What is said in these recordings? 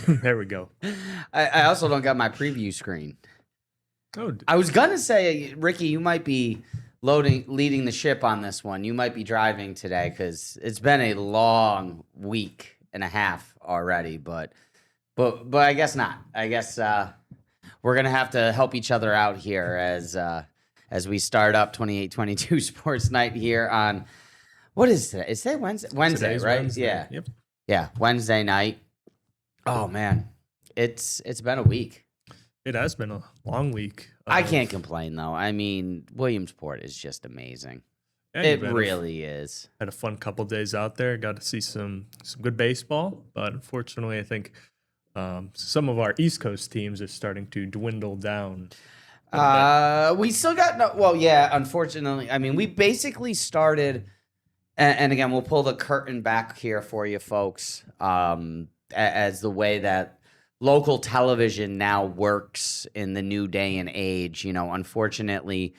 There we go. I also don't got my preview screen. Oh, I was gonna say, Ricky, you might be leading the ship on this one. You might be driving today because it's been a long week and a half already. But I guess not. I guess we're gonna have to help each other out here as we start up 28-22 Sports Night here on what is today? Is today Wednesday? Wednesday, right? Wednesday. Yeah. Yep. Yeah, Wednesday night. Oh man, it's been a week. It has been a long week. I can't complain though. I mean, Williamsport is just amazing. Yeah, It really is. Had a fun couple days out there. Got to see some good baseball, but unfortunately, I think some of our East Coast teams are starting to dwindle down. We still got no. Well, yeah. Unfortunately, I mean, we basically started, and again, we'll pull the curtain back here for you folks, as the way that local television now works in the new day and age. You know, unfortunately,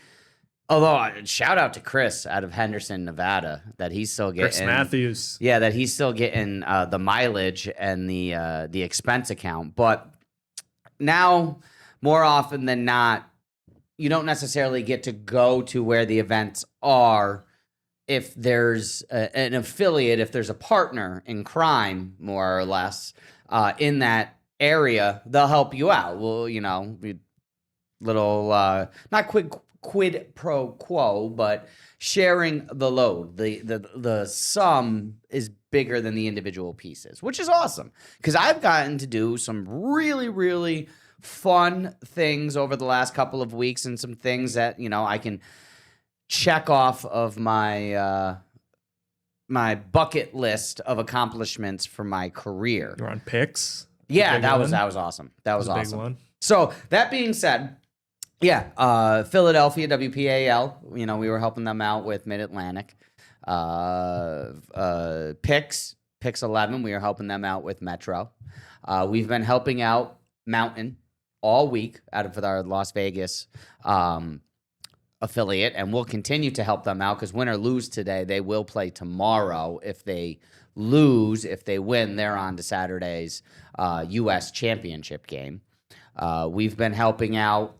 although shout out to Chris out of Henderson, Nevada, that he's still getting Chris Matthews. Yeah, that he's still getting the mileage and the expense account. But now, more often than not, you don't necessarily get to go to where the events are if there's an affiliate, if there's a partner in crime, more or less, in that area, they'll help you out. Well, you know, little, not quid pro quo, but sharing the load. The sum is bigger than the individual pieces, which is awesome because I've gotten to do some really, really fun things over the last couple of weeks and some things that, you know, I can check off of my my bucket list of accomplishments for my career. You're on picks. Yeah, that was awesome. That was awesome. Big one. So that being said, yeah, Philadelphia WPAL. You know, we were helping them out with Mid Atlantic. Picks 11. We were helping them out with Metro. We've been helping out Mountain all week out of our Las Vegas affiliate, and we'll continue to help them out because win or lose today, they will play tomorrow. If they lose, if they win, they're on to Saturday's U.S. championship game. We've been helping out.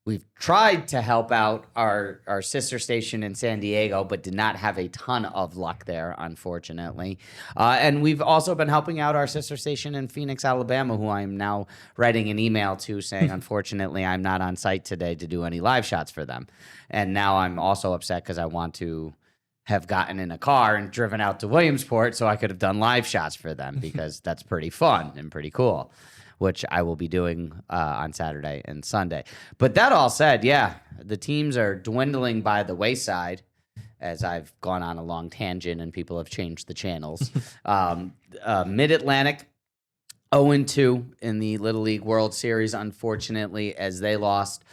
We've tried to help out our sister station in San Diego, but did not have a ton of luck there, unfortunately. And we've also been helping out our sister station in Phoenix, Alabama, who I'm now writing an email to saying, unfortunately, I'm not on site today to do any live shots for them. And now I'm also upset because I want to have gotten in a car and driven out to Williamsport so I could have done live shots for them because that's pretty fun and pretty cool, which I will be doing on Saturday and Sunday. But that all said, yeah, the teams are dwindling by the wayside as I've gone on a long tangent and people have changed the channels. Mid-Atlantic, 0-2 in the Little League World Series, unfortunately, as they lost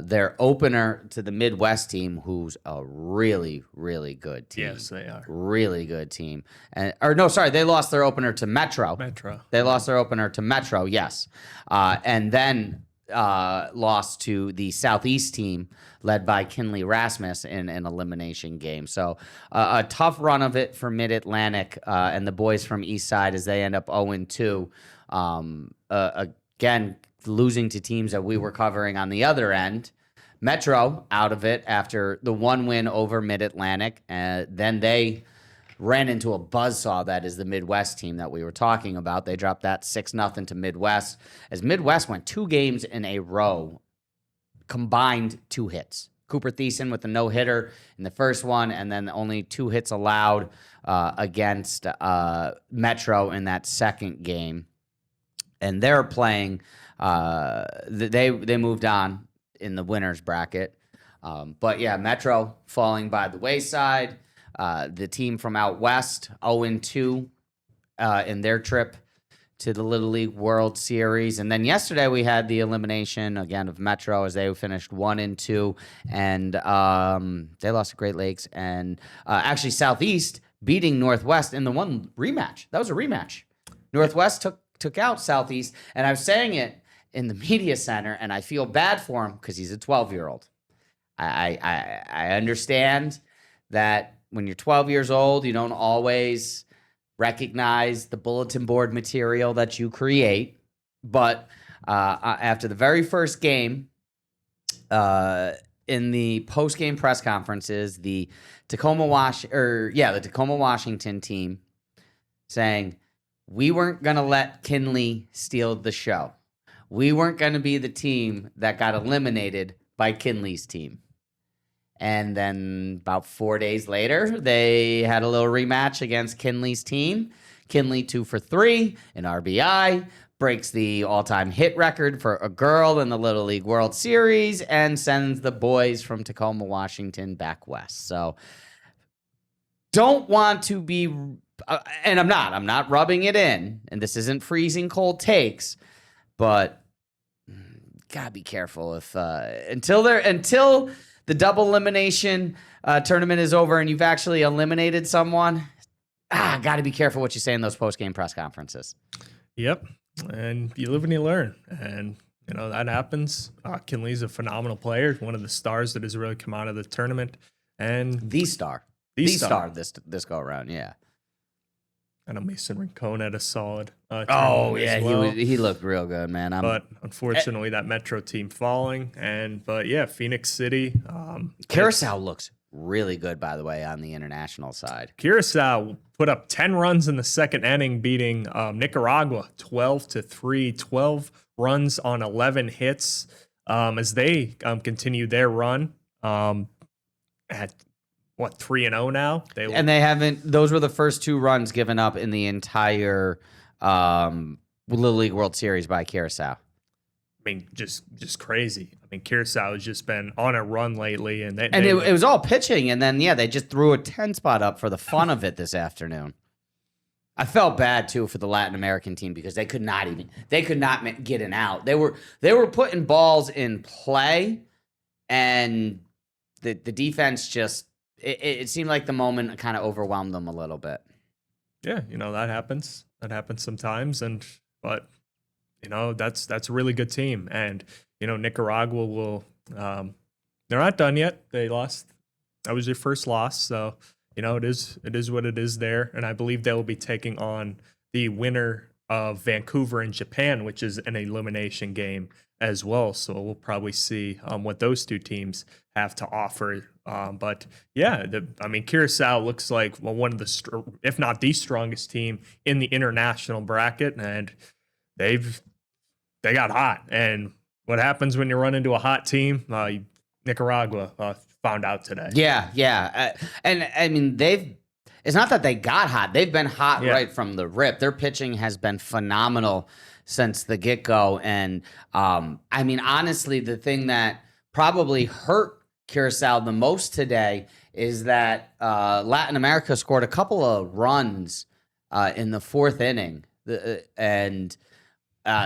their opener to the Midwest team, who's a really, really good team. Yes, they are. Really good team. They lost their opener to Metro. They lost their opener to Metro, yes. And then lost to the Southeast team led by Kinley Rasmus in an elimination game. So a tough run of it for Mid-Atlantic and the boys from East Side as they end up 0-2. Again, losing to teams that we were covering on the other end. Metro out of it after the one win over Mid-Atlantic. Then they ran into a buzzsaw that is the Midwest team that we were talking about. They dropped that 6-0 to Midwest as Midwest went 2 games in a row, combined 2 hits. Cooper Thiessen with a no-hitter in the first one, and then only 2 hits allowed against Metro in that second game. And they're playing... they moved on in the winners bracket. But yeah, Metro falling by the wayside. The team from out west, 0-2 in their trip to the Little League World Series. And then yesterday we had the elimination, again, of Metro as they finished 1-2. And they lost to Great Lakes. And actually Southeast beating Northwest in the one rematch. That was a rematch. Northwest took out Southeast. And I was saying it in the media center, and I feel bad for him because he's a 12-year-old. I understand that when you're 12 years old, you don't always recognize the bulletin board material that you create. But after the very first game, in the post-game press conferences, the Tacoma, Washington team saying, we weren't going to let Kinley steal the show. We weren't going to be the team that got eliminated by Kinley's team. And then about 4 days later, they had a little rematch against Kinley's team. Kinley 2 for 3 in RBI, breaks the all-time hit record for a girl in the Little League World Series, and sends the boys from Tacoma, Washington back west. So don't want to be, and I'm not rubbing it in, and this isn't freezing cold takes, but gotta be careful if until the double elimination tournament is over and you've actually eliminated someone. Gotta be careful what you say in those post-game press conferences. Yep. And you live and you learn. And, that happens. Kinley's a phenomenal player, one of the stars that has really come out of the tournament. And The star this go around, yeah. I know Mason Rincon had a solid tournament as well. He looked real good, man. But unfortunately, that Metro team falling. But Phoenix City. Curacao looks really good, by the way, on the international side. Curacao put up 10 runs in the second inning, beating Nicaragua 12-3, 12 runs on 11 hits as they continue their run at 3-0 now. They haven't. Those were the first 2 runs given up in the entire Little League World Series by Curacao. I mean, just crazy. I mean, Curacao has just been on a run lately, and it was all pitching, and then they just threw a 10 spot up for the fun of it this afternoon. I felt bad too for the Latin American team because they could not get an out. They were putting balls in play, and the defense just it seemed like the moment kind of overwhelmed them a little bit. Yeah, that happens. That happens sometimes, but. That's a really good team. And, Nicaragua will, they're not done yet. They lost. That was their first loss. So, it is what it is there. And I believe they will be taking on the winner of Vancouver and Japan, which is an elimination game as well. So we'll probably see what those two teams have to offer. But Curacao looks like one of the, if not the strongest team in the international bracket. And they got hot, and what happens when you run into a hot team? Nicaragua found out today. Yeah. And I mean, it's not that they got hot. They've been hot right from the rip. Their pitching has been phenomenal since the get-go. And honestly, the thing that probably hurt Curacao the most today is that Latin America scored a couple of runs in the 4th inning. And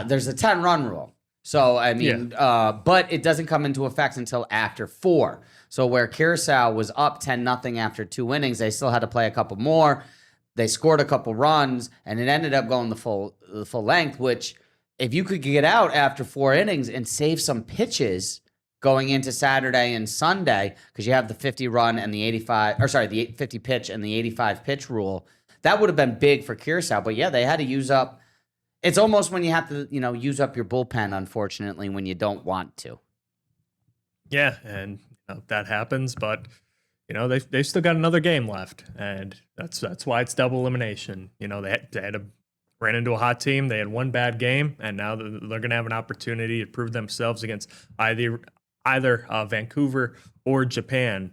there's a 10-run rule. So, but it doesn't come into effect until after 4. So where Curacao was up 10-0 after 2 innings, they still had to play a couple more. They scored a couple runs, and it ended up going the full length, which if you could get out after 4 innings and save some pitches going into Saturday and Sunday, because you have the 50 run and the 50 pitch and the 85 pitch rule, that would have been big for Curacao. But they had to use up. It's almost when you have to, use up your bullpen, unfortunately, when you don't want to. Yeah, and that happens, but they've still got another game left, and that's why it's double elimination. They ran into a hot team. They had one bad game, and now they're going to have an opportunity to prove themselves against either Vancouver or Japan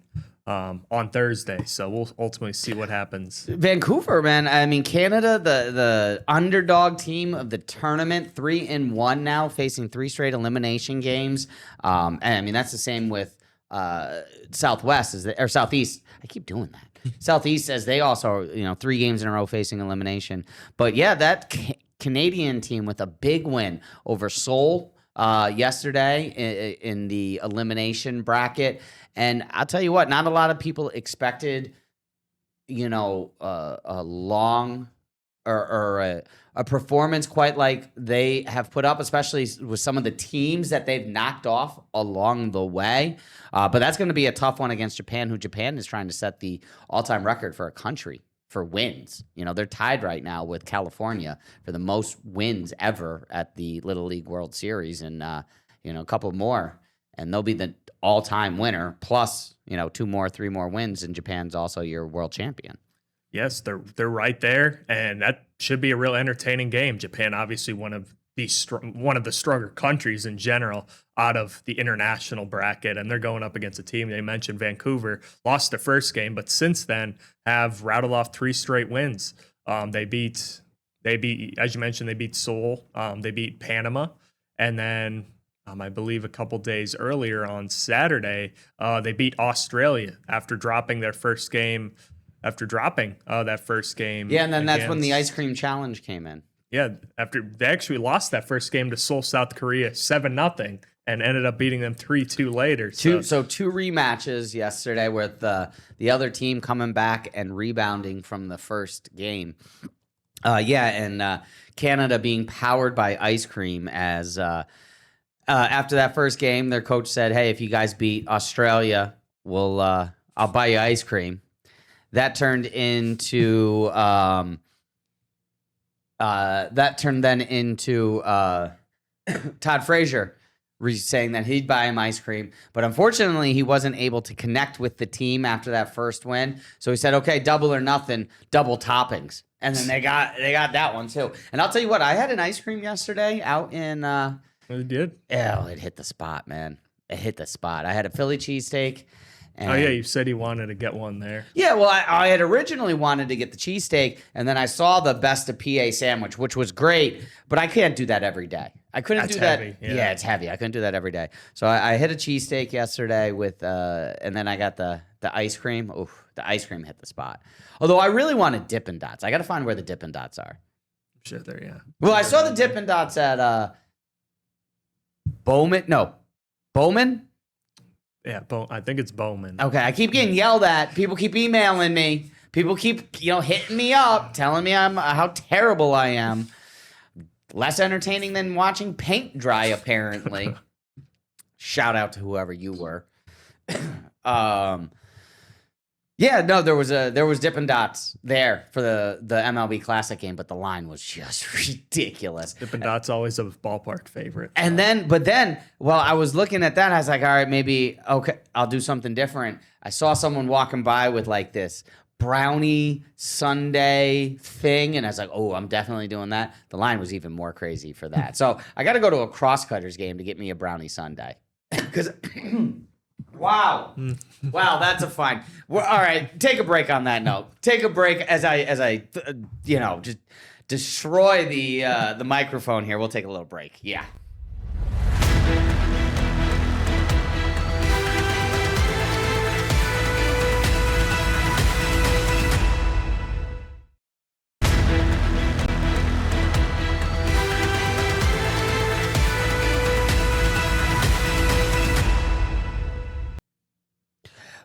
on Thursday. So we'll ultimately see what happens. Vancouver, man. I mean, Canada, the underdog team of the tournament, 3-1 now, facing 3 straight elimination games. And that's the same with Southwest or Southeast. I keep doing that. Southeast, as they also, 3 games in a row facing elimination. But that Canadian team with a big win over Seoul yesterday in the elimination bracket. And I'll tell you what, not a lot of people expected, a long or a performance quite like they have put up, especially with some of the teams that they've knocked off along the way. But that's going to be a tough one against Japan, who Japan is trying to set the all-time record for a country for wins. You know, they're tied right now with California for the most wins ever at the Little League World Series, and you know, a couple more, and they'll be the all-time winner. Plus, you know, 3 more wins, and Japan's also your world champion. Yes, they're right there, and that should be a real entertaining game. Japan, obviously one of the stronger countries in general out of the international bracket, and they're going up against a team they mentioned, Vancouver, lost their first game, but since then have rattled off 3 straight wins. They beat, as you mentioned, they beat Seoul, they beat Panama, and then I believe a couple days earlier on Saturday, they beat Australia after dropping their first game. After dropping that first game. Yeah, and then that's when the ice cream challenge came in. Yeah, after they actually lost that first game to Seoul, South Korea 7-0 and ended up beating them 3-2 later. So 2 rematches yesterday with the other team coming back and rebounding from the first game. And Canada being powered by ice cream as after that first game, their coach said, "Hey, if you guys beat Australia, I'll buy you ice cream." That turned into Todd Frazier saying that he'd buy him ice cream, but unfortunately he wasn't able to connect with the team after that first win. So he said, "Okay, double or nothing, double toppings," and then they got that one too. And I'll tell you what, I had an ice cream yesterday out in. It did. Oh, it hit the spot, man. It hit the spot. I had a Philly cheesesteak. Oh, yeah, you said you wanted to get one there. Yeah, well, I had originally wanted to get the cheesesteak, and then I saw the Best of PA sandwich, which was great, but I can't do that every day. I couldn't do that. Heavy, yeah, it's heavy. I couldn't do that every day. So I hit a cheesesteak yesterday with, and then I got the ice cream. Oof, the ice cream hit the spot. Although I really wanted Dippin' Dots. I got to find where the Dippin' Dots are. Sure, there, yeah. Well, I saw the Dippin' Dots at Bowman. No, Bowman. Yeah, I think it's Bowman. Okay, I keep getting yelled at. People keep emailing me. People keep, hitting me up, telling me how terrible I am. Less entertaining than watching paint dry, apparently. Shout out to whoever you were. Yeah, no, there was Dippin' Dots there for the MLB Classic game, but the line was just ridiculous. Dippin' Dots always a ballpark favorite. And then, while I was looking at that, I was like, all right, maybe, okay, I'll do something different. I saw someone walking by with like this brownie sundae thing, and I was like, oh, I'm definitely doing that. The line was even more crazy for that. So I got to go to a Crosscutters game to get me a brownie sundae. Because... Wow. Wow, that's a fine. Well, all right, take a break on that note. Take a break as I just destroy the microphone here. We'll take a little break. Yeah.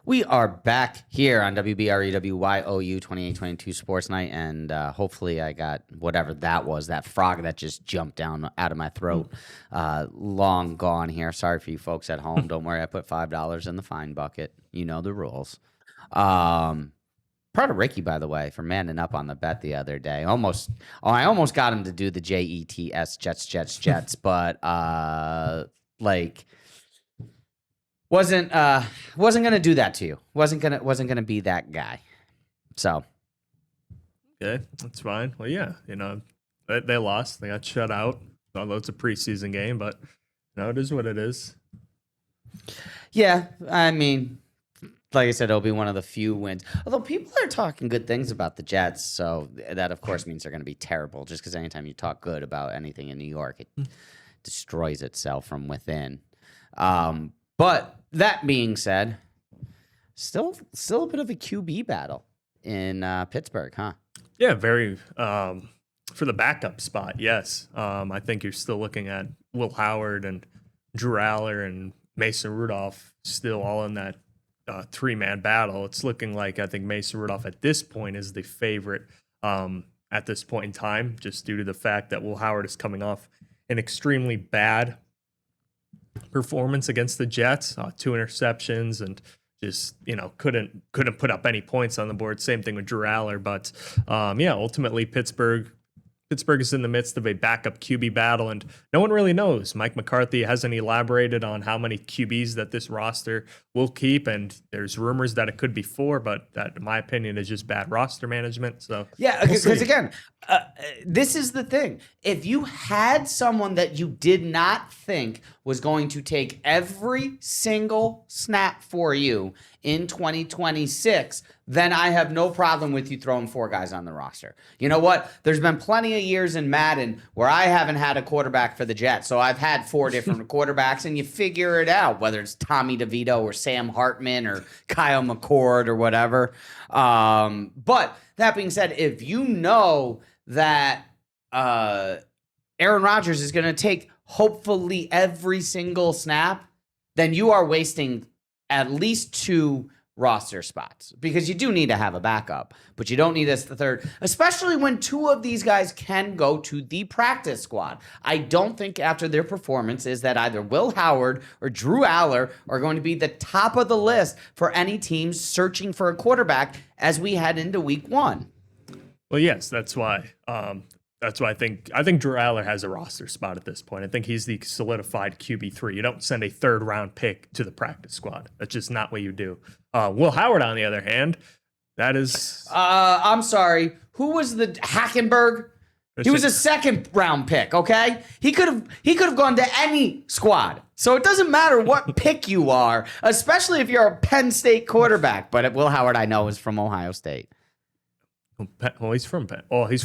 We are back here on WBRE, WYOU 2822 Sports Night, and hopefully I got whatever that was, that frog that just jumped down out of my throat, long gone here. Sorry for you folks at home. Don't worry, I put $5 in the fine bucket. You know the rules. Proud of Ricky, by the way, for manning up on the bet the other day. I almost got him to do the JETS, Jets, but wasn't gonna do that to you. Wasn't gonna be that guy. So okay, that's fine. Well, yeah, they lost. They got shut out. Although it's a preseason game, but it is what it is. Yeah, I mean, like I said, it'll be one of the few wins. Although people are talking good things about the Jets, so that of course means they're going to be terrible. Just because anytime you talk good about anything in New York, it destroys itself from within. But that being said, still a bit of a QB battle in Pittsburgh, huh? Yeah, very. For the backup spot, yes. I think you're still looking at Will Howard and Drew Aller and Mason Rudolph still all in that 3-man battle. It's looking like I think Mason Rudolph at this point is the favorite at this point in time, just due to the fact that Will Howard is coming off an extremely bad performance against the Jets, 2 interceptions and just, couldn't put up any points on the board. Same thing with Drew Aller. But ultimately Pittsburgh is in the midst of a backup QB battle, and no one really knows. Mike McCarthy hasn't elaborated on how many QBs that this roster will keep, and there's rumors that it could be 4, but that, in my opinion, is just bad roster management. So yeah, because again, this is the thing. If you had someone that you did not think was going to take every single snap for you in 2026, then I have no problem with you throwing 4 guys on the roster. You know what? There's been plenty of years in Madden where I haven't had a quarterback for the Jets, so I've had 4 different quarterbacks, and you figure it out, whether it's Tommy DeVito or Sam Hartman or Kyle McCord or whatever. But that being said, if you know that Aaron Rodgers is going to take hopefully every single snap, then you are wasting at least 2 roster spots, because you do need to have a backup, but you don't need a third, especially when 2 of these guys can go to the practice squad. I don't think after their performances that either Will Howard or Drew Aller are going to be the top of the list for any teams searching for a quarterback as we head into week 1. Well, yes, that's why. That's why I think Drew Aller has a roster spot at this point. I think he's the solidified QB3. You don't send a 3rd round pick to the practice squad. That's just not what you do. Will Howard, on the other hand, that is. I'm sorry. Who was the Hackenberg? He was a 2nd round pick. Okay, he could have gone to any squad. So it doesn't matter what pick you are, especially if you're a Penn State quarterback. But Will Howard, I know, is from Ohio State. Well, he's from Penn. Oh, he's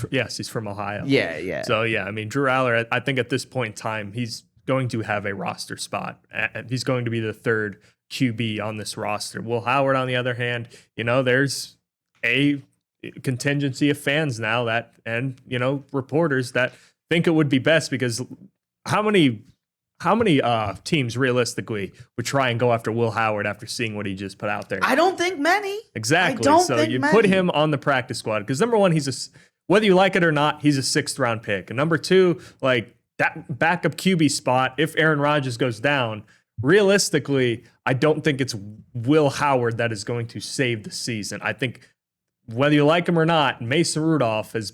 from Ohio. Yeah. So yeah, I mean, Drew Aller, I think at this point in time, he's going to have a roster spot. He's going to be the 3rd QB on this roster. Will Howard, on the other hand, there's a contingency of fans now that, and reporters that think it would be best, because how many teams realistically would try and go after Will Howard after seeing what he just put out there? I don't think many. Exactly. I don't so think you many. put him on the practice squad because, number one, whether you like it or not, he's a 6th round pick. And number 2, like that backup QB spot, if Aaron Rodgers goes down, realistically, I don't think it's Will Howard that is going to save the season. I think whether you like him or not, Mason Rudolph is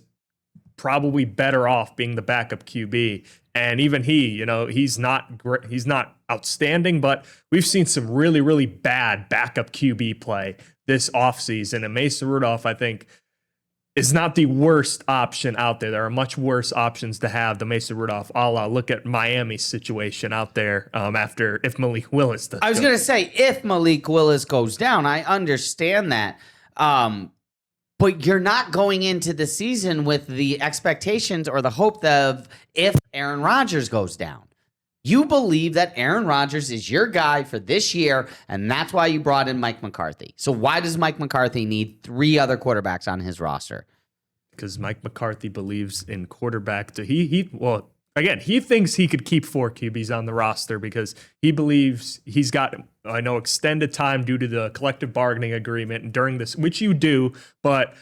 probably better off being the backup QB. And even he's not great. He's not outstanding, but we've seen some really, really bad backup QB play this offseason. And Mason Rudolph, I think, is not the worst option out there. There are much worse options to have than Mason Rudolph. Look at Miami's situation out there after if Malik Willis does. I was going to say, if Malik Willis goes down, I understand that. But you're not going into the season with the expectations or the hope of if Aaron Rodgers goes down. You believe that Aaron Rodgers is your guy for this year, and that's why you brought in Mike McCarthy. So why does Mike McCarthy need 3 other quarterbacks on his roster? Because Mike McCarthy believes in quarterback. He thinks he could keep 4 QBs on the roster because he believes he's got, extended time due to the collective bargaining agreement and during this, which you do, but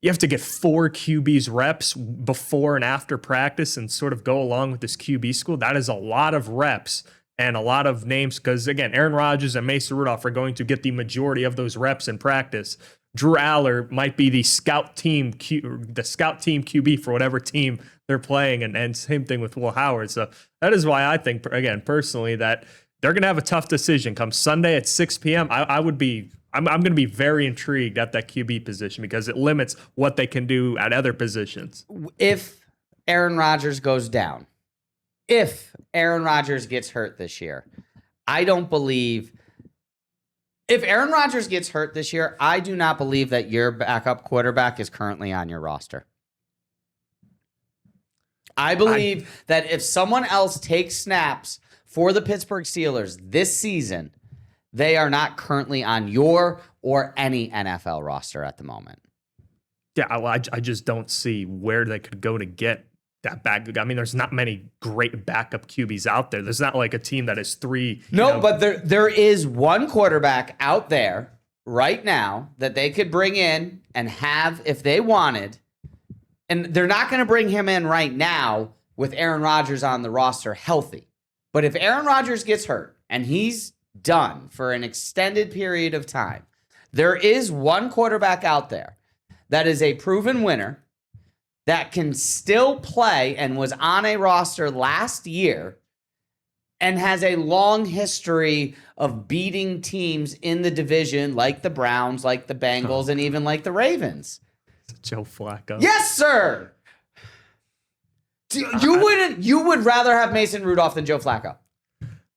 you have to get 4 QBs reps before and after practice and sort of go along with this QB school. That is a lot of reps and a lot of names because, again, Aaron Rodgers and Mason Rudolph are going to get the majority of those reps in practice. Drew Aller might be the scout team QB for whatever team they're playing, and same thing with Will Howard. So that is why I think, again, personally, that they're going to have a tough decision come Sunday at 6 p.m. I'm going to be very intrigued at that QB position because it limits what they can do at other positions. If Aaron Rodgers goes down, if Aaron Rodgers gets hurt this year, if Aaron Rodgers gets hurt this year, I do not believe that your backup quarterback is currently on your roster. I believe that if someone else takes snaps for the Pittsburgh Steelers this season, they are not currently on your or any NFL roster at the moment. Yeah, I just don't see where they could go to get that back. I mean, there's not many great backup QBs out there. There's not like a team that is 3. But there is one quarterback out there right now that they could bring in and have if they wanted. And they're not going to bring him in right now with Aaron Rodgers on the roster healthy. But if Aaron Rodgers gets hurt and he's done for an extended period of time, there is one quarterback out there that is a proven winner that can still play and was on a roster last year and has a long history of beating teams in the division like the Browns, like the Bengals, and even like the Ravens. Joe Flacco. Yes, sir. You would rather have Mason Rudolph than Joe Flacco.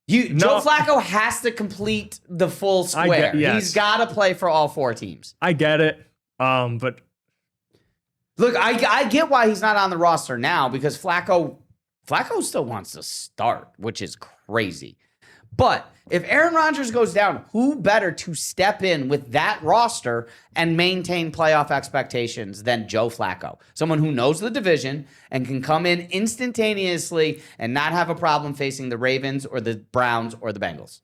Joe Flacco has to complete the full square. Yes. He's got to play for all 4 teams. I get it. But look, I get why he's not on the roster now because Flacco still wants to start, which is crazy. But if Aaron Rodgers goes down, who better to step in with that roster and maintain playoff expectations than Joe Flacco? Someone who knows the division and can come in instantaneously and not have a problem facing the Ravens or the Browns or the Bengals.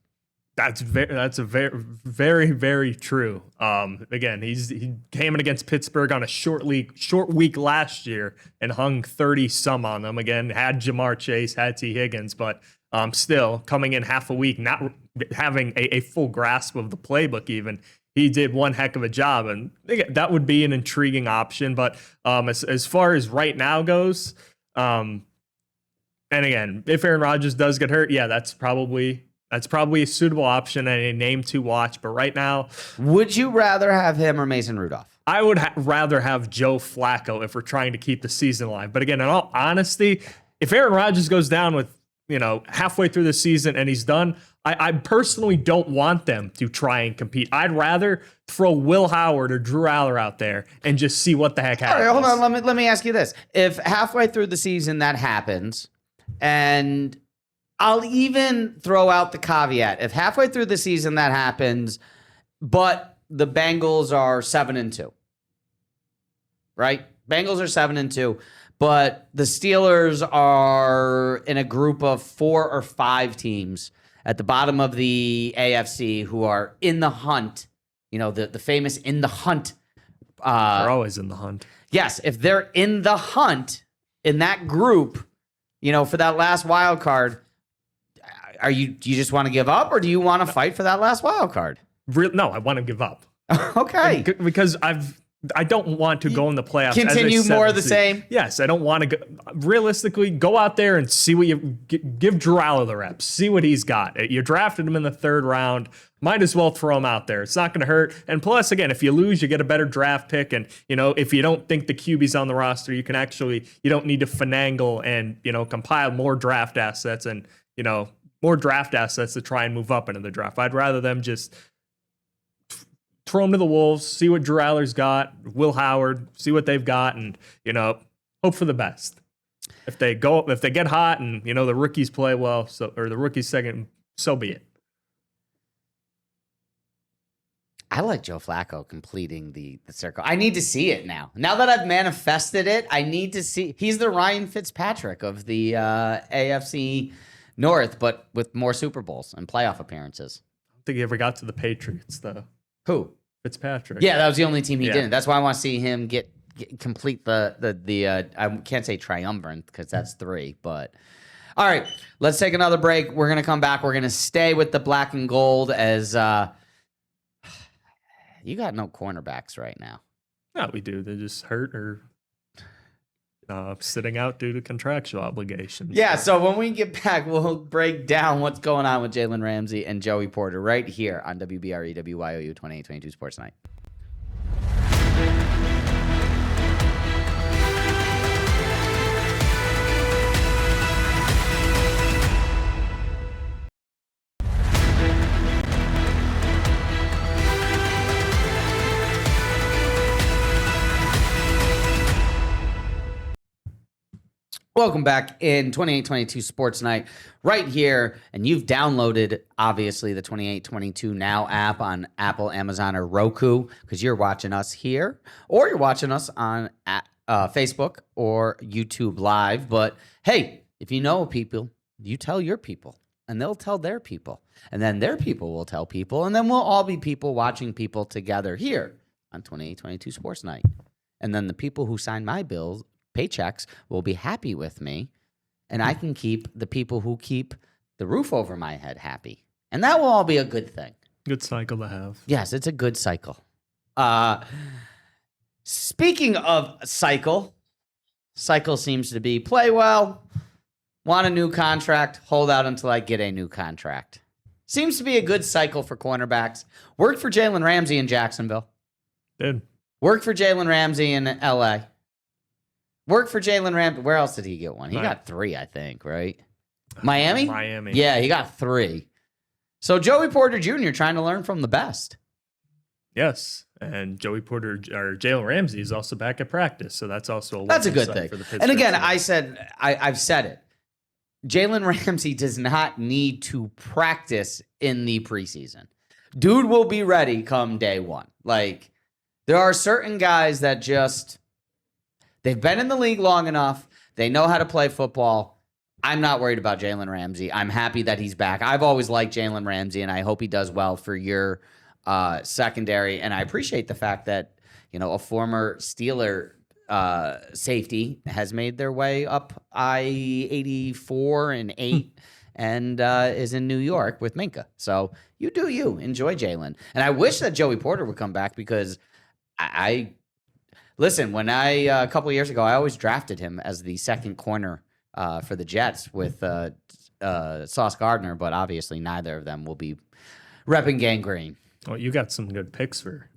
That's very, very true. Again, he came in against Pittsburgh on a short week last year and hung 30 some on them. Again, had Jamar Chase, had T. Higgins, but still coming in half a week, not having a full grasp of the playbook. Even he did one heck of a job, and again, that would be an intriguing option. But as far as right now goes, and again, if Aaron Rodgers does get hurt, yeah, that's probably a suitable option and a name to watch. But right now, would you rather have him or Mason Rudolph? I would rather have Joe Flacco if we're trying to keep the season alive. But again, in all honesty, if Aaron Rodgers goes down with, halfway through the season and he's done, I personally don't want them to try and compete. I'd rather throw Will Howard or Drew Aller out there and just see what the heck happens. All right, hold on. Let me ask you this. If halfway through the season that happens, and I'll even throw out the caveat. If halfway through the season that happens, but the Bengals are 7-2, right? Bengals are 7-2, but the Steelers are in a group of 4 or 5 teams at the bottom of the AFC who are in the hunt. The famous in the hunt. They're always in the hunt. Yes, if they're in the hunt in that group, for that last wild card. Do you just want to give up, or do you want to fight for that last wild card? No, I want to give up. Okay. Because I don't want to go in the playoffs. Continue more of the same? Yes, I don't want to realistically go out there and see what you give Drew Aller the reps. See what he's got. You drafted him in the 3rd round. Might as well throw him out there. It's not going to hurt. And plus, again, if you lose, you get a better draft pick. And, if you don't think the QB's on the roster, you don't need to finagle and, compile more draft assets and, more draft assets to try and move up into the draft. I'd rather them just throw them to the Wolves, see what Drew Aller's got, Will Howard, see what they've got, and, hope for the best. If they get hot and, the rookies play well, or the rookies second, so be it. I like Joe Flacco completing the circle. I need to see it now. Now that I've manifested it, I need to see. He's the Ryan Fitzpatrick of the AFC North, but with more Super Bowls and playoff appearances. I don't think he ever got to the Patriots, though. Who? Fitzpatrick. Yeah, that was the only team he didn't. That's why I want to see him complete the I can't say triumvirate because that's 3, but all right, let's take another break. We're going to come back. We're going to stay with the black and gold as you got no cornerbacks right now. No, we do. They're just hurt or sitting out due to contractual obligations. Yeah, so when we get back, we'll break down what's going on with Jalen Ramsey and Joey Porter right here on WBRE, WYOU 2822 Sports Night. Welcome back in 2822 Sports Night right here. And you've downloaded, obviously, the 2822 Now app on Apple, Amazon, or Roku because you're watching us here or you're watching us on Facebook or YouTube Live. But hey, if you know people, you tell your people and they'll tell their people. And then their people will tell people. And then we'll all be people watching people together here on 2822 Sports Night. And then the people who sign my bills, paychecks, will be happy with me, and I can keep the people who keep the roof over my head happy. And that will all be a good thing. Good cycle to have. Yes, it's a good cycle. Speaking of cycle seems to be play well, want a new contract, hold out until I get a new contract. Seems to be a good cycle for cornerbacks. Worked for Jalen Ramsey in Jacksonville. Did. Worked for Jalen Ramsey in L.A. Worked for Jalen Ramsey. Where else did he get one? He got 3, I think, right? Miami? Miami. Yeah, he got 3. So Joey Porter Jr. trying to learn from the best. Yes, and Joey Porter or Jalen Ramsey is also back at practice, so that's also That's a good sign thing. for the Pittsburgh And again, team. I've said it. Jalen Ramsey does not need to practice in the preseason. Dude will be ready come day one. Like, there are certain guys that they've been in the league long enough. They know how to play football. I'm not worried about Jalen Ramsey. I'm happy that he's back. I've always liked Jalen Ramsey, and I hope he does well for your secondary. And I appreciate the fact that, a former Steeler safety has made their way up I-84 and 8 and is in New York with Minka. So you do you. Enjoy Jalen. And I wish that Joey Porter would come back because listen, when a couple of years ago, I always drafted him as the second corner for the Jets with Sauce Gardner, but obviously neither of them will be repping gangrene. Well, you got some good picks for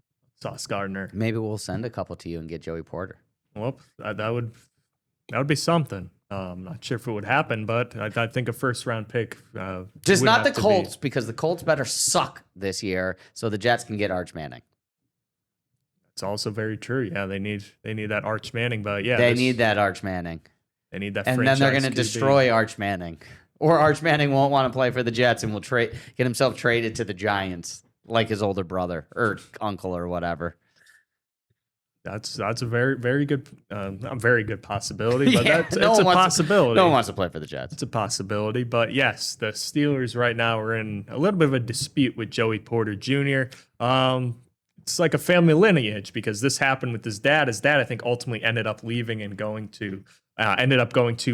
Sauce Gardner. Maybe we'll send a couple to you and get Joey Porter. Well, that would be something. I'm not sure if it would happen, but I think a first-round pick. Just would not the have to Colts, because the Colts better suck this year so the Jets can get Arch Manning. It's also very true. Yeah, they need that Arch Manning, but yeah, They need that Arch Manning. They need that, And then they're franchise going to QB. destroy Arch Manning. Or Arch Manning won't want to play for the Jets and will get himself traded to the Giants like his older brother or uncle or whatever. That's a very, very good, not very good possibility, but Yeah, it's a possibility. No one wants to play for the Jets. It's a possibility, but yes, the Steelers right now are in a little bit of a dispute with Joey Porter Jr. It's like a family lineage because this happened with his dad. His dad, I think, ultimately ended up leaving and going to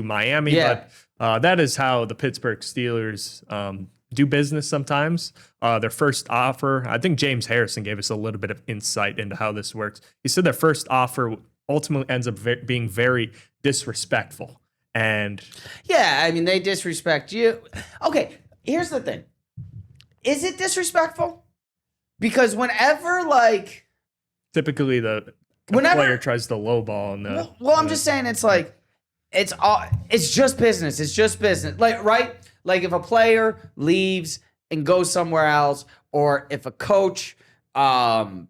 Miami. Yeah. But that is how the Pittsburgh Steelers do business sometimes. Their first offer, I think James Harrison gave us a little bit of insight into how this works. He said their first offer ultimately ends up being very disrespectful. And yeah, I mean, they disrespect you. Okay, here's the thing. Is it disrespectful? Because whenever, typically the player tries to lowball. And I'm just saying it's like, it's just business. It's just business. Right? Like if a player leaves and goes somewhere else, or if a coach, cuts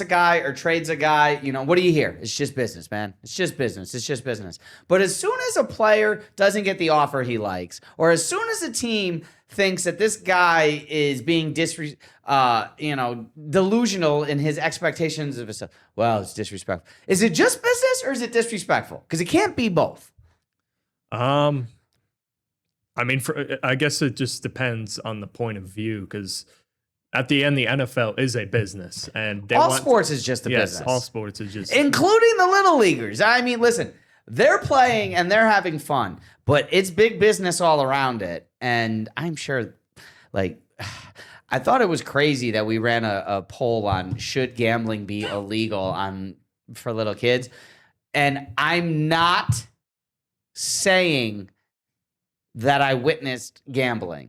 a guy or trades a guy, what do you hear? It's just business, man. It's just business. It's just business. But as soon as a player doesn't get the offer he likes, or as soon as a team thinks that this guy is being delusional in his expectations of himself, well, it's disrespectful. Is it just business or is it disrespectful? Because it can't be both. I mean, I guess it just depends on the point of view, because at the end, the NFL is a business, and sports is just a business. All sports is just, including the little leaguers. I mean, listen, they're playing and they're having fun, but it's big business all around it. And I'm sure, I thought it was crazy that we ran a poll on should gambling be illegal for little kids, and I'm not saying that I witnessed gambling,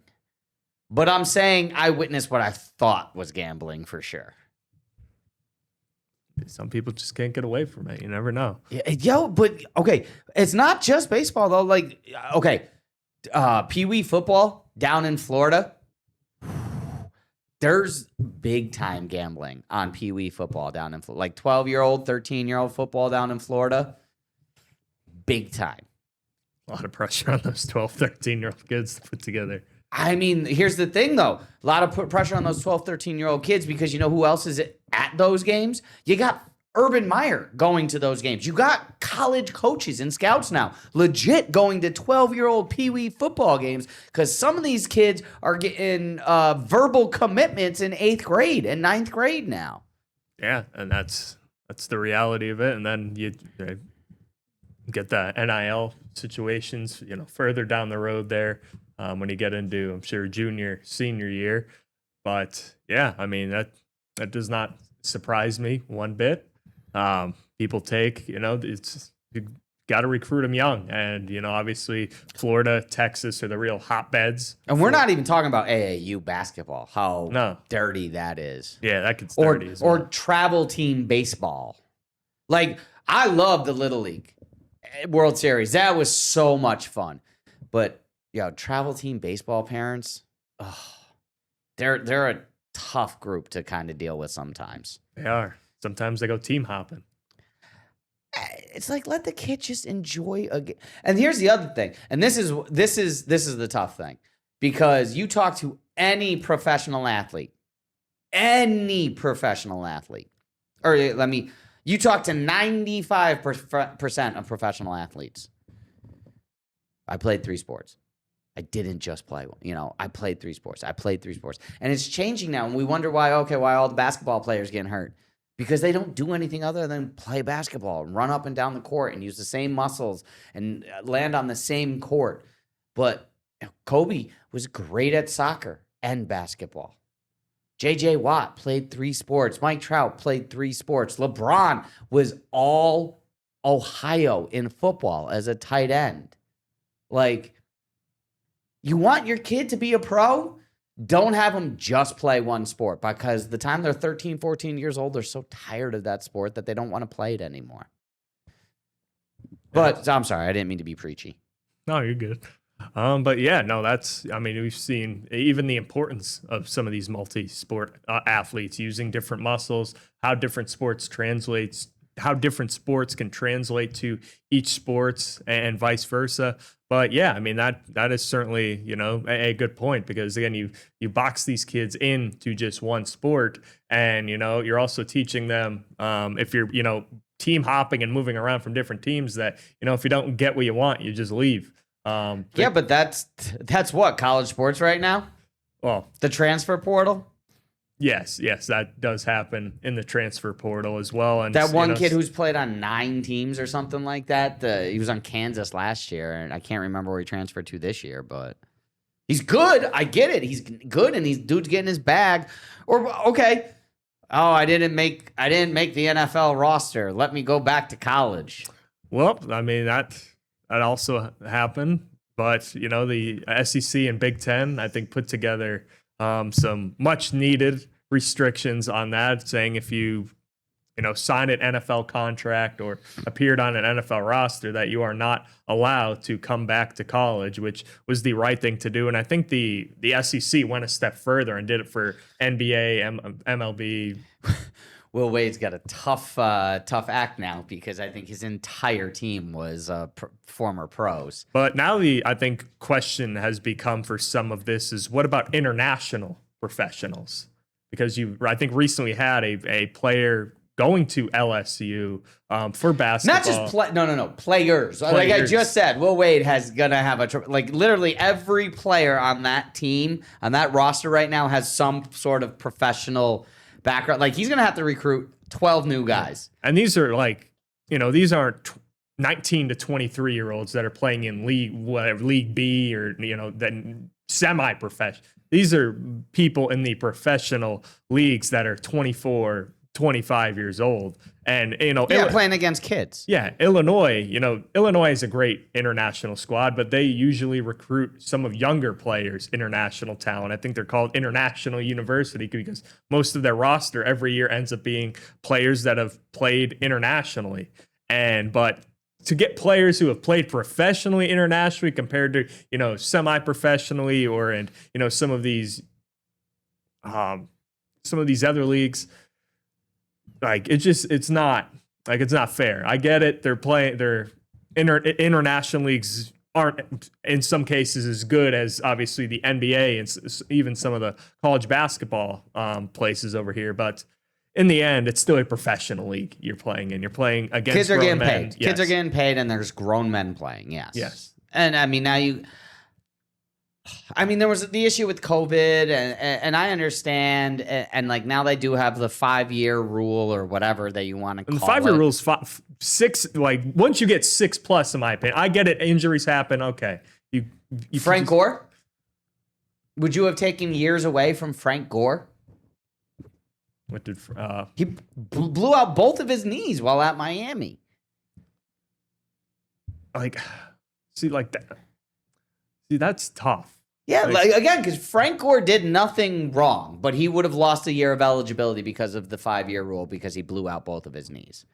but I'm saying I witnessed what I thought was gambling for sure. some people just can't get away from it. You never know. But okay, it's not just baseball though. Pee Wee football down in Florida. There's big time gambling on Pee Wee football down in Florida. Like 12-year-old, 13-year-old football down in Florida. Big time. A lot of pressure on those 12, 13-year-old kids to put together. I mean, here's the thing, though. A lot of pressure on those 12, 13-year-old kids because you know who else is at those games? You got Urban Meyer going to those games. You got college coaches and scouts now legit going to 12-year-old Pee Wee football games because some of these kids are getting verbal commitments in 8th grade and 9th grade now. Yeah, and that's the reality of it. And then you get the NIL situations, further down the road there. when you get into, I'm sure, junior, senior year. But yeah, I mean, that does not surprise me one bit. People take, it's you got to recruit them young, and obviously Florida, Texas are the real hotbeds. And we're not even talking about AAU basketball, how No. dirty that is. Yeah, that gets dirty as well. Or travel team baseball. Like, I love the Little League World Series. That was so much fun. But, travel team baseball parents, they're a tough group to kind of deal with sometimes. They are. Sometimes they go team hopping. It's like, let the kid just enjoy a game. And here's the other thing. And this is the tough thing. Because you talk to any professional athlete, you talk to 95% of professional athletes. I played 3 sports. I didn't just play one. I played 3 sports. And it's changing now. And we wonder why all the basketball players getting hurt. Because they don't do anything other than play basketball and run up and down the court and use the same muscles and land on the same court. But Kobe was great at soccer and basketball. J.J. Watt played 3 sports. Mike Trout played 3 sports. LeBron was all Ohio in football as a tight end. Like, you want your kid to be a pro? Don't have them just play one sport, because the time they're 13, 14 years old, they're so tired of that sport that they don't want to play it anymore. But I'm sorry, I didn't mean to be preachy. No, you're good. But yeah, no, we've seen even the importance of some of these multi-sport athletes using different muscles, how different sports can translate to each sports and vice versa. But yeah, I mean, that is certainly, a good point, because again, you box these kids into just one sport, and, you're also teaching them, if you're, team hopping and moving around from different teams, that, if you don't get what you want, you just leave. But that's what college sports right now. Well, the transfer portal. Yes, that does happen in the transfer portal as well. And that one kid who's played on 9 teams or something like that. He was on Kansas last year, and I can't remember where he transferred to this year, but he's good. I get it. He's good, and dude's getting his bag. Or okay, I didn't make the NFL roster. Let me go back to college. Well, I mean that also happened, but the SEC and Big Ten, I think, put together some much needed restrictions on that, saying if you signed an NFL contract or appeared on an NFL roster, that you are not allowed to come back to college, which was the right thing to do. And I think the SEC went a step further and did it for NBA, MLB. Will Wade's got a tough act now, because I think his entire team was former pros. But now I think question has become for some of this is, what about international professionals? Because I think recently had a player going to LSU for basketball. Not just players. Like I just said, Will Wade has gonna have literally every player on that team, on that roster right now, has some sort of professional background. Like, he's gonna have to recruit 12 new guys. And these are these aren't 19 to 23-year-olds that are playing in League B or then semi-professional. These are people in the professional leagues that are 24, 25 years old, and playing against kids. Yeah, Illinois is a great international squad, but they usually recruit some of younger players, international talent. I think they're called International University, because most of their roster every year ends up being players that have played internationally. But to get players who have played professionally internationally compared to semi-professionally or some of these other leagues, it's not fair. I get it. Their international leagues aren't in some cases as good as obviously the NBA and even some of the college basketball places over here, but in the end, it's still a professional league you're playing in. You're playing against kids are grown getting men. paid. Yes. Kids are getting paid, and there's grown men playing. Yes. And I mean, there was the issue with COVID, and I understand, and now they do have the 5-year rule or whatever that you want to call it. And the 5-year rule is 6. Once you get 6+, in my opinion, I get it. Injuries happen. Okay, Frank Gore. Would you have taken years away from Frank Gore? What did He blew out both of his knees while at Miami. like see like that? See, that's tough. Yeah, again, because Frank Gore did nothing wrong, but he would have lost a year of eligibility because of the 5-year rule because he blew out both of his knees.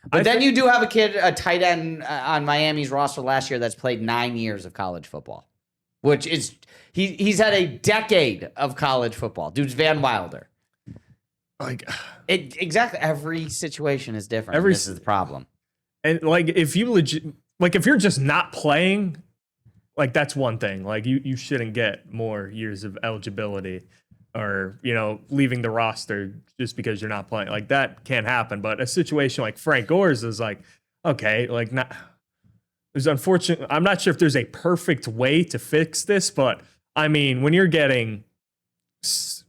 But then you do have a tight end on Miami's roster last year that's played 9 years of college football, which is he's had a decade of college football. Dude's Van Wilder. Exactly. Every situation is different. This is the problem. And if you're just not playing, that's one thing. You shouldn't get more years of eligibility or, leaving the roster just because you're not playing. That can't happen. But a situation like Frank Gore's is okay, not. It's unfortunate. I'm not sure if there's a perfect way to fix this, but I mean, when you're getting 6,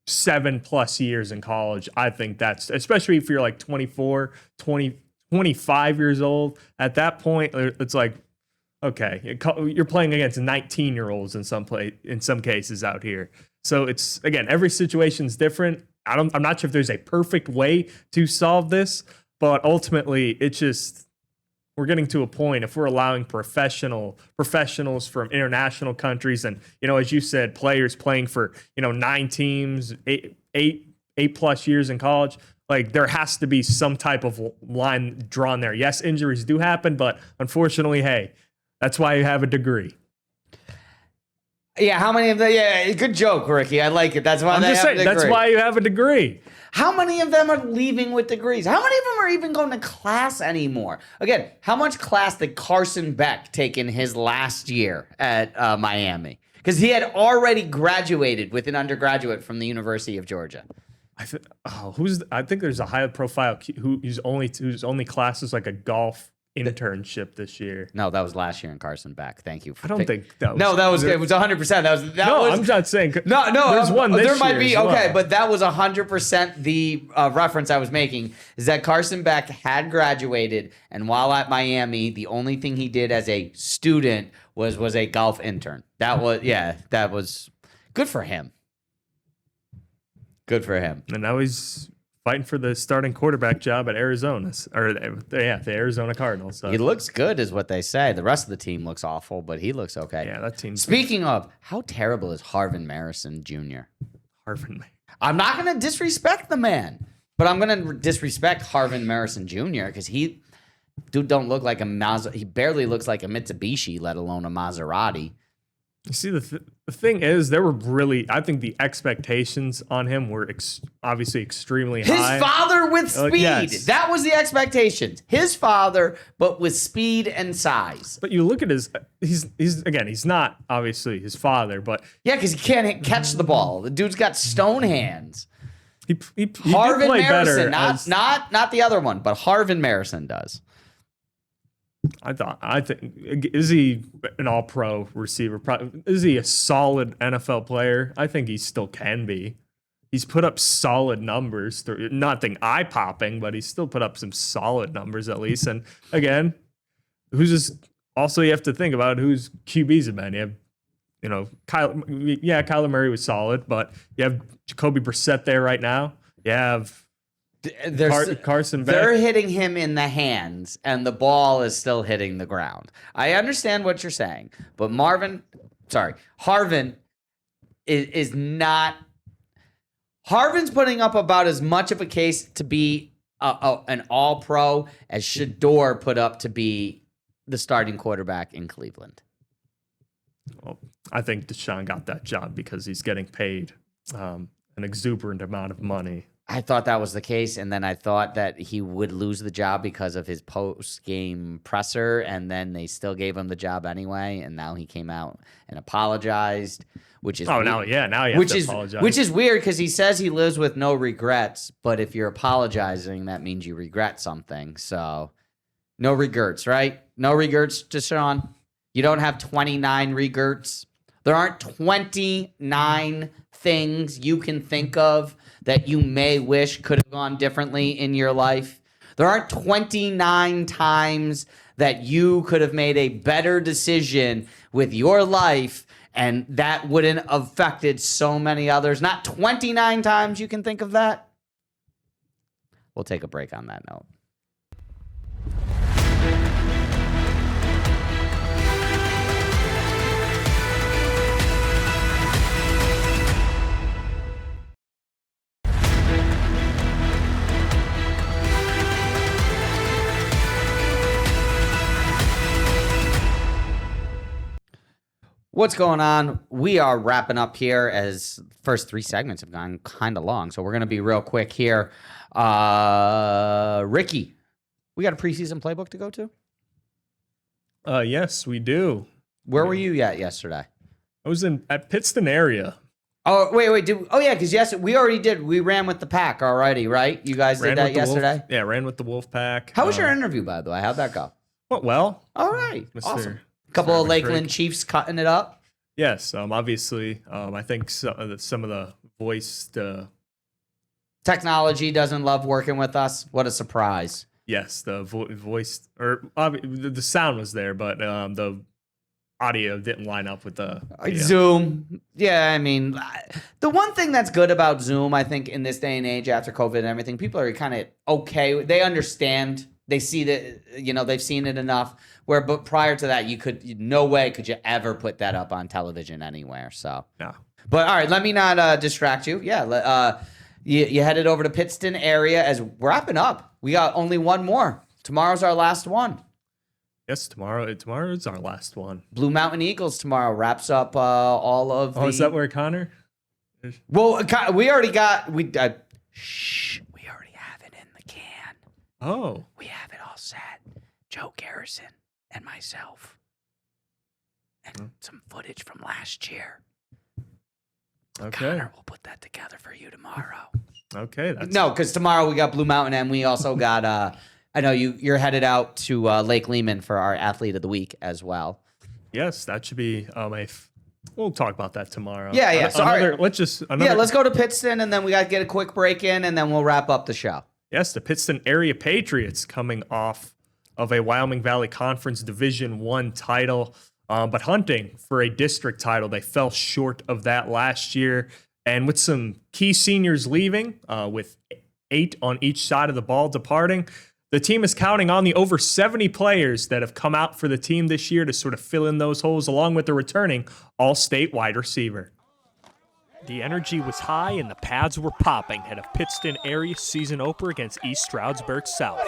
7+ years in college, I think that's, especially if you're 24, 20, 25 years old, at that point, it's okay, you're playing against 19-year-olds in some cases out here. So it's, again, every situation's different. I'm not sure if there's a perfect way to solve this, but ultimately it's just, we're getting to a point, if we're allowing professionals from international countries and, as you said, players playing for, 9 teams, 8+ years in college, there has to be some type of line drawn there. Yes, injuries do happen, but unfortunately, hey, that's why you have a degree. Yeah, how many of them? Yeah, good joke, Ricky. I like it. That's why that's why you have a degree. How many of them are leaving with degrees? How many of them are even going to class anymore? Again, how much class did Carson Beck take in his last year at Miami? Because he had already graduated with an undergraduate from the University of Georgia. I think there's a high profile whose only class is a golf internship this year. No, that was last year in Carson Beck. Thank you. I don't think that was. No, that was it. Was 100%. I'm not saying. No. There's one this there might year be as well. okay, but that was 100% the reference I was making. Is that Carson Beck had graduated, and while at Miami, the only thing he did as a student was a golf intern. That was good for him. Good for him. And now he's fighting for the starting quarterback job at Arizona, the Arizona Cardinals. So. He looks good, is what they say. The rest of the team looks awful, but he looks okay. Yeah, that team. Speaking of, how terrible is Harvin Marison Jr.? I'm not going to disrespect the man, but I'm going to disrespect Harvin Marison Jr. because dude don't look like he barely looks like a Mitsubishi, let alone a Maserati. You see, the thing is, I think the expectations on him were obviously extremely high. His father with speed. Yes. That was the expectations. His father, but with speed and size. But you look at he's not obviously his father, but. Yeah, because he can't catch the ball. The dude's got stone hands. He Harvin play Marison, better not the other one, but Harvin Marison does. I think, is he an all-pro receiver? Is he a solid NFL player? I think he still can be. He's put up solid numbers. Nothing eye-popping, but he's still put up some solid numbers at least. And again, also you have to think about whose QBs have been. You have, Kyler Murray was solid, but you have Jacoby Brissett there right now. You have Carson Beck. They're hitting him in the hands, and the ball is still hitting the ground. I understand what you're saying, but Harvin is not. Harvin's putting up about as much of a case to be an all-pro as Shador put up to be the starting quarterback in Cleveland. Well, I think Deshaun got that job because he's getting paid an exuberant amount of money. I thought that was the case, and then I thought that he would lose the job because of his post-game presser, and then they still gave him the job anyway, and now he came out and apologized, which is now you have to apologize. Which is weird because he says he lives with no regrets, but if you're apologizing, that means you regret something. So no regrets, right? No regrets, Deshaun? You don't have 29 regrets? There aren't 29 things you can think of that you may wish could have gone differently in your life. There aren't 29 times that you could have made a better decision with your life And that wouldn't have affected so many others. Not 29 times you can think of that. We'll take a break on that note. What's going on? We are wrapping up here as first 3 segments have gone kind of long. So we're going to be real quick here. Ricky, we got a preseason playbook to go to? Yes, we do. Where were you at yesterday? I was at Pittston area. Oh, wait. Because yes, we already did. We ran with the pack already, right? You guys did that yesterday? Yeah, ran with the Wolf Pack. How was your interview, by the way? How'd that go? Went well. All right. Mr. Awesome. Couple of Lakeland Craig. Chiefs cutting it up. Yes, obviously, I think some of the voiced. Technology doesn't love working with us. What a surprise. Yes, the voice or the sound was there, but the audio didn't line up with the Zoom. Yeah, I mean, the one thing that's good about Zoom, I think, in this day and age after COVID and everything, people are kind of okay. They understand. They see that, they've seen it enough. But prior to that, no way could you ever put that up on television anywhere. So, no. But all right, let me not distract you. Yeah, you headed over to Pittston area as we're wrapping up. We got only one more. Tomorrow's our last one. Yes, tomorrow is our last one. Blue Mountain Eagles tomorrow wraps up all of. Oh, is that where Connor? Well, we already got we already have it in the can. Oh, we have it all set. Joe Garrison and myself, and some footage from last year. okay. Connor will put that together for you tomorrow. Okay, No, because tomorrow we got Blue Mountain, and we also got. I know you're headed out to Lake Lehman for our Athlete of the Week as well. Yes, that should be we'll talk about that tomorrow. Yeah. So all right. let's go to Pittston, and then we got to get a quick break in, and then we'll wrap up the show. Yes, the Pittston area Patriots coming off of a Wyoming Valley Conference Division I title, but hunting for a district title. They fell short of that last year, and with some key seniors leaving, with 8 on each side of the ball departing, the team is counting on the over 70 players that have come out for the team this year to sort of fill in those holes, along with the returning all-state wide receiver. The energy was high and the pads were popping ahead of Pittston area season opener against East Stroudsburg South.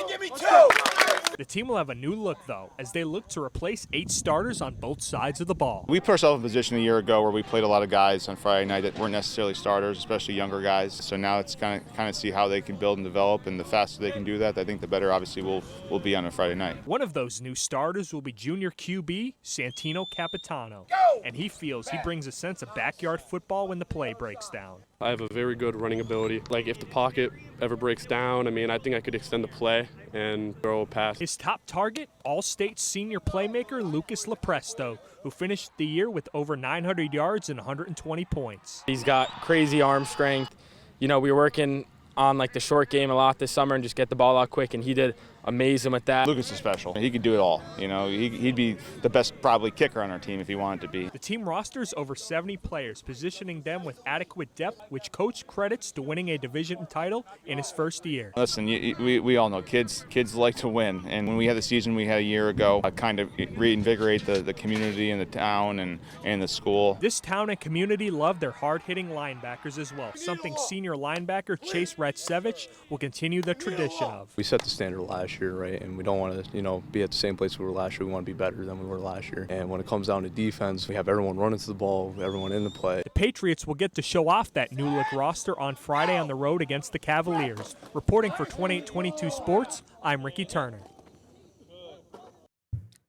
The team will have a new look, though, as they look to replace 8 starters on both sides of the ball. We put ourselves in a position a year ago where we played a lot of guys on Friday night that weren't necessarily starters, especially younger guys. So now it's kind of see how they can build and develop, and the faster they can do that, I think the better, obviously, we'll be on a Friday night. One of those new starters will be junior QB Santino Capitano, and he feels he brings a sense of backyard football when the play breaks down. I have a very good running ability. Like, if the pocket ever breaks down, I think I could extend the play and throw a pass. His top target, All-State senior playmaker Lucas Lepresto, who finished the year with over 900 yards and 120 points. He's got crazy arm strength. We were working on the short game a lot this summer and just get the ball out quick, and he did amazing with that. Lucas is special. He could do it all. He'd be the best probably kicker on our team if he wanted to be. The team rosters over 70 players, positioning them with adequate depth, which coach credits to winning a division title in his first year. Listen, we all know kids like to win, and when we had the season we had a year ago, kind of reinvigorate the community and the town and the school. This town and community love their hard-hitting linebackers as well, something senior linebacker Chase Ratsevich will continue the tradition of. We set the standard last year, right? And we don't want to, be at the same place we were last year. We want to be better than we were last year. And when it comes down to defense, we have everyone running to the ball, everyone in the play. The Patriots will get to show off that new look roster on Friday on the road against the Cavaliers. Reporting for 2822 Sports, I'm Ricky Turner.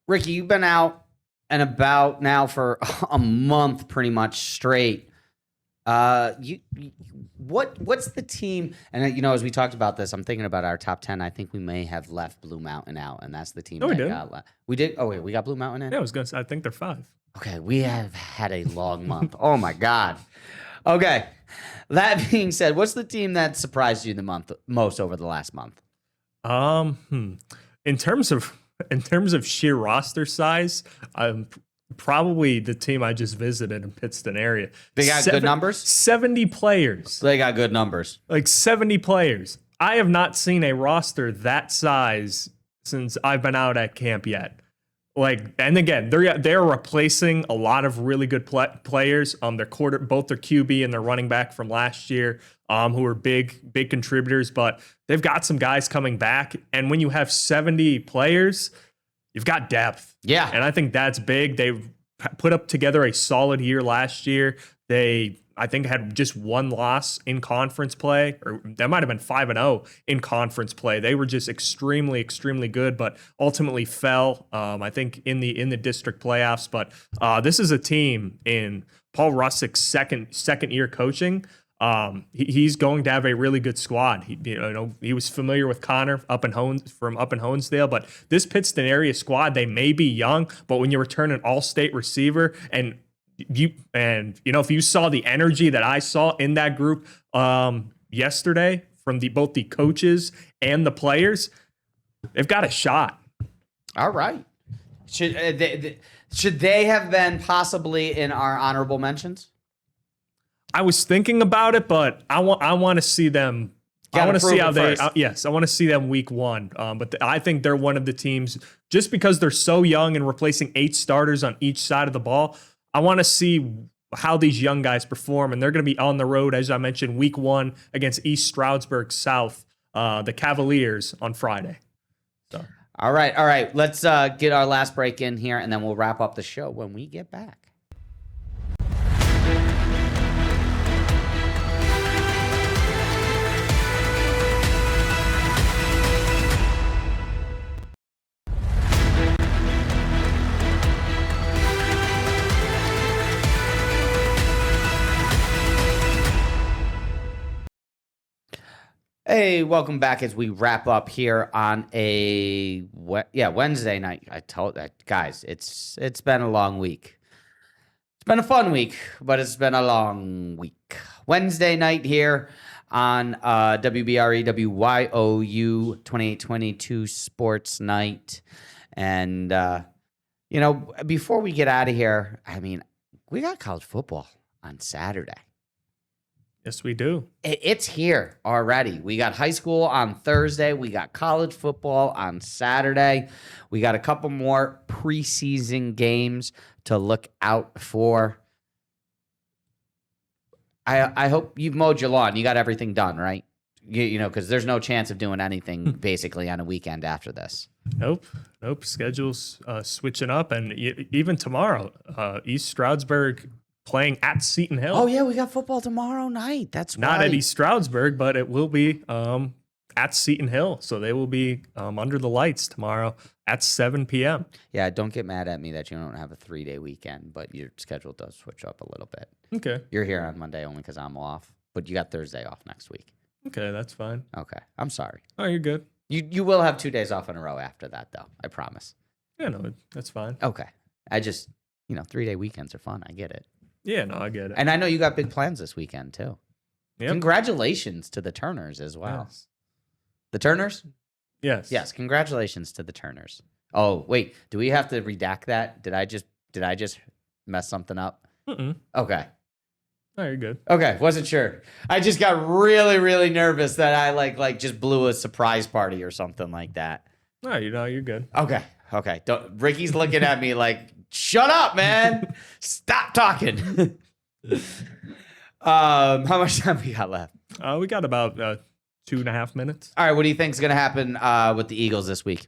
Ricky, you've been out and about now for a month pretty much straight. What's the team? And as we talked about this, I'm thinking about our top 10. I think we may have left Blue Mountain out, and that's the team. No, we did. We did. Oh wait, we got Blue Mountain in. Yeah, I think they're 5. Okay, we have had a long month. Oh my God. Okay, that being said, what's the team that surprised you the most over the last month? In terms of sheer roster size, probably the team I just visited in Pittston area. They got good numbers? 70 players. They got good numbers. Like 70 players. I have not seen a roster that size since I've been out at camp yet. Like, and again, they're replacing a lot of really good players. Both their QB and their running back from last year, who were big contributors. But they've got some guys coming back, and when you have 70 players, you've got depth. Yeah, and I think that's big. They put up together a solid year last year. They, I think, had just one loss in conference play, or that might have been 5-0 in conference play. They were just extremely good, but ultimately fell, I think, in the district playoffs. But this is a team in Paul Russick's second year coaching. He's going to have a really good squad. He was familiar with Connor up in Honesdale, but this Pittston area squad, they may be young, but when you return an all-state receiver and if you saw the energy that I saw in that group yesterday from both the coaches and the players, they've got a shot. All right. Should they have been possibly in our honorable mentions? I was thinking about it, but I want to see them. I want to see how they. Yes, I want to see them week one. But I think they're one of the teams just because they're so young and replacing 8 starters on each side of the ball. I want to see how these young guys perform, and they're going to be on the road, as I mentioned, week 1 against East Stroudsburg South, the Cavaliers on Friday. So. All right. Let's get our last break in here, and then we'll wrap up the show when we get back. Hey, welcome back as we wrap up here on a Wednesday night. I told that guys, it's been a long week. It's been a fun week, but it's been a long week. Wednesday night here on WBRE WYOU 2822 Sports Night. And before we get out of here, I mean, we got college football on Saturday. Yes, we do. It's here already. We got high school on Thursday. We got college football on Saturday. We got a couple more preseason games to look out for. I hope you've mowed your lawn. You got everything done, right? Because there's no chance of doing anything basically on a weekend after this. Nope. Schedule's switching up. And even tomorrow, East Stroudsburg playing at Seton Hill. Oh, yeah, we got football tomorrow night. That's not at East Stroudsburg, but it will be at Seton Hill. So they will be under the lights tomorrow at 7 p.m. Yeah, don't get mad at me that you don't have a 3-day weekend, but your schedule does switch up a little bit. Okay. You're here on Monday only because I'm off, but you got Thursday off next week. Okay, that's fine. Okay, I'm sorry. Oh, you're good. You will have 2 days off in a row after that, though. I promise. Yeah, no, that's fine. Okay. I just, 3-day weekends are fun. I get it. Yeah, no, I get it. And I know you got big plans this weekend, too. Yep. Congratulations to the Turners as well. Yes. The Turners? Yes. Yes, congratulations to the Turners. Oh, wait, do we have to redact that? Did I just mess something up? Mm-mm. Okay. Oh, you're good. Okay, wasn't sure. I just got really, really nervous that I like just blew a surprise party or something like that. No, you're good. Okay. Ricky's looking at me like, shut up, man. Stop talking. How much time we got left? We got about 2.5 minutes. All right, what do you think's going to happen with the Eagles this week?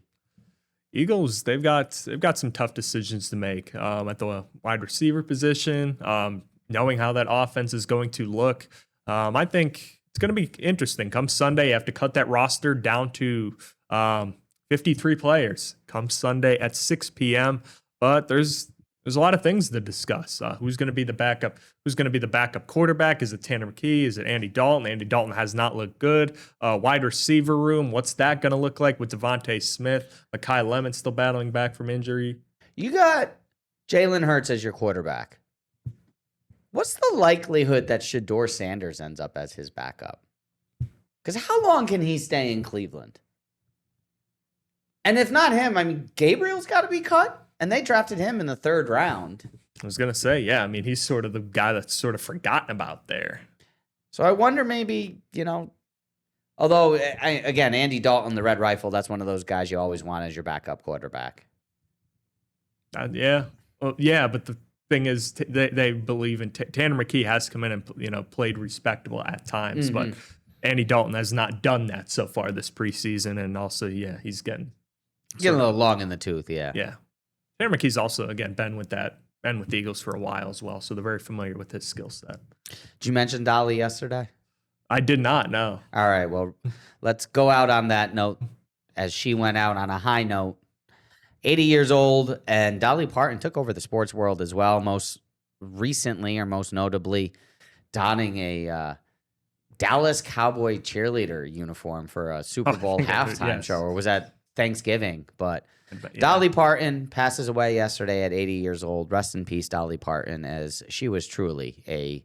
Eagles, they've got some tough decisions to make at the wide receiver position. Knowing how that offense is going to look, I think it's going to be interesting. Come Sunday, you have to cut that roster down to 53 players. Come Sunday at 6 p.m. But there's a lot of things to discuss. Who's going to be the backup? Who's going to be the backup quarterback? Is it Tanner McKee? Is it Andy Dalton? Andy Dalton has not looked good. Wide receiver room, what's that going to look like with Devontae Smith? Mekhi Lemon still battling back from injury. You got Jalen Hurts as your quarterback. What's the likelihood that Shedeur Sanders ends up as his backup? Because how long can he stay in Cleveland? And if not him, I mean, Gabriel's got to be cut. And they drafted him in the 3rd round. I was going to say, yeah, I mean, he's sort of the guy that's sort of forgotten about there. So I wonder maybe, although, again, Andy Dalton, the Red Rifle, that's one of those guys you always want as your backup quarterback. Yeah. Well, yeah, but the thing is, they believe in Tanner McKee has come in and played respectable at times, but Andy Dalton has not done that so far this preseason, and also, yeah, he's getting a little long in the tooth, yeah. Yeah, Tanner McKee's also again been with the Eagles for a while as well, so they're very familiar with his skill set. Did you mention Dolly yesterday? I did not know. All right, well, let's go out on that note as she went out on a high note. 80 years old, and Dolly Parton took over the sports world as well, most recently or most notably donning a Dallas Cowboy cheerleader uniform for a Super Bowl halftime show, or was that Thanksgiving? But yeah. Dolly Parton passes away yesterday at 80 years old. Rest in peace, Dolly Parton, as she was truly a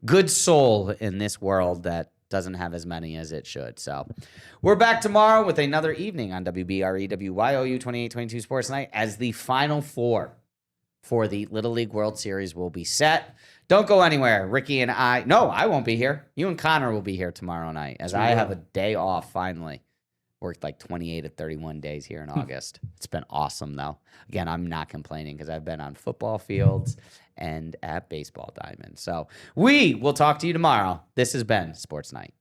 good soul in this world that doesn't have as many as it should. So we're back tomorrow with another evening on WBRE, WYOU 2822 Sports Night as the Final Four for the Little League World Series will be set. Don't go anywhere. Ricky and I won't be here. You and Connor will be here tomorrow night as I have a day off finally. Worked like 28 to 31 days here in August. It's been awesome, though. Again, I'm not complaining because I've been on football fields and at baseball diamonds. So we will talk to you tomorrow. This has been Sports Night.